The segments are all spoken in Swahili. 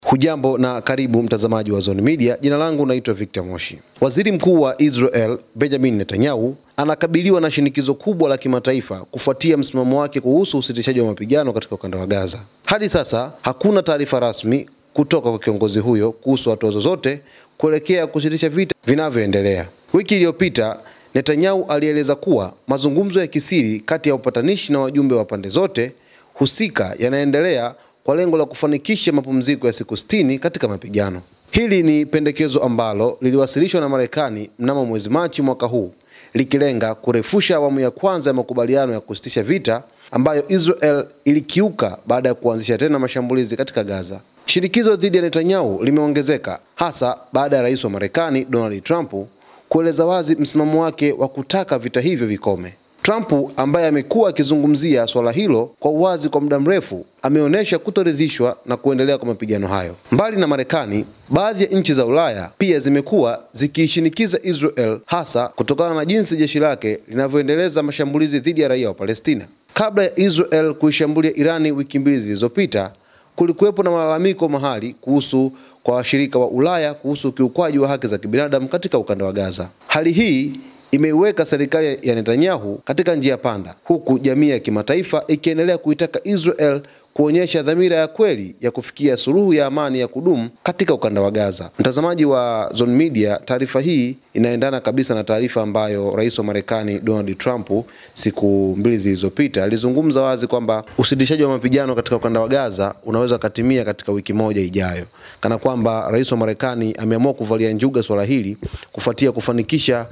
Hujambo na karibu mtazamaji wa Zone Media. Jina langu naitwa Victor Moshi. Waziri Mkuu wa Israel Benjamin Netanyahu anakabiliwa na shinikizo kubwa la kimataifa kufuatia msimamo wake kuhusu usitishaji wa mapigano katika ukanda wa Gaza. Hadi sasa hakuna taarifa rasmi kutoka kwa kiongozi huyo kuhusu hatua zozote kuelekea kusitisha vita vinavyoendelea. Wiki iliyopita Netanyahu alieleza kuwa mazungumzo ya kisiri kati ya upatanishi na wajumbe wa pande zote husika yanaendelea kwa lengo la kufanikisha mapumziko ya siku 60 katika mapigano. Hili ni pendekezo ambalo liliwasilishwa na Marekani mnamo mwezi Machi mwaka huu, likilenga kurefusha awamu ya kwanza ya makubaliano ya kusitisha vita ambayo Israel ilikiuka baada ya kuanzisha tena mashambulizi katika Gaza. Shinikizo dhidi ya Netanyahu limeongezeka hasa baada ya rais wa Marekani Donald Trump kueleza wazi msimamo wake wa kutaka vita hivyo vikome. Trump, ambaye amekuwa akizungumzia swala hilo kwa uwazi kwa muda mrefu, ameonyesha kutoridhishwa na kuendelea kwa mapigano hayo. Mbali na Marekani, baadhi ya nchi za Ulaya pia zimekuwa zikiishinikiza Israel, hasa kutokana na jinsi jeshi lake linavyoendeleza mashambulizi dhidi ya raia wa Palestina. Kabla ya Israel kuishambulia Irani wiki 2 zilizopita, kulikuwepo na malalamiko mahali kuhusu kwa washirika wa Ulaya kuhusu ukiukwaji wa haki za kibinadamu katika ukanda wa Gaza. Hali hii imeiweka serikali ya Netanyahu katika njia panda, huku jamii ya kimataifa ikiendelea kuitaka Israel kuonyesha dhamira ya kweli ya kufikia suluhu ya amani ya kudumu katika ukanda wa Gaza. Mtazamaji wa Zone Media, taarifa hii inaendana kabisa na taarifa ambayo rais wa Marekani Donald Trump siku 2 zilizopita alizungumza wazi kwamba usitishaji wa mapigano katika ukanda wa Gaza unaweza kutimia katika wiki moja ijayo. Kana kwamba rais wa Marekani ameamua kuvalia njuga swala hili kufuatia kufanikisha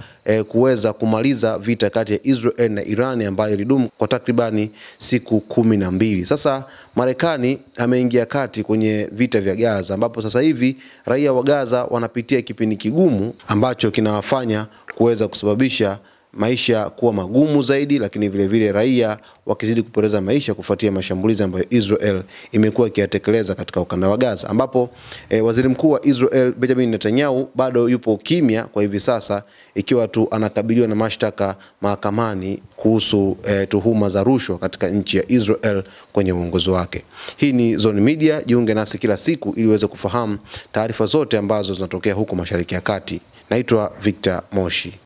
kuweza kumaliza vita kati ya Israel na Iran ambayo ilidumu kwa takribani siku 12. Sasa Marekani ameingia kati kwenye vita vya Gaza, ambapo sasa hivi raia wa Gaza wanapitia kipindi kigumu ambacho kinawafanya kuweza kusababisha maisha kuwa magumu zaidi, lakini vile vile raia wakizidi kupoteza maisha kufuatia mashambulizi ambayo Israel imekuwa ikiyatekeleza katika ukanda wa Gaza, ambapo waziri mkuu wa Israel Benjamin Netanyahu bado yupo kimya kwa hivi sasa, ikiwa tu anakabiliwa na mashtaka mahakamani kuhusu tuhuma za rushwa katika nchi ya Israel kwenye uongozi wake. Hii ni Zone Media, jiunge nasi kila siku ili uweze kufahamu taarifa zote ambazo zinatokea huko Mashariki ya Kati. Naitwa Victor Moshi.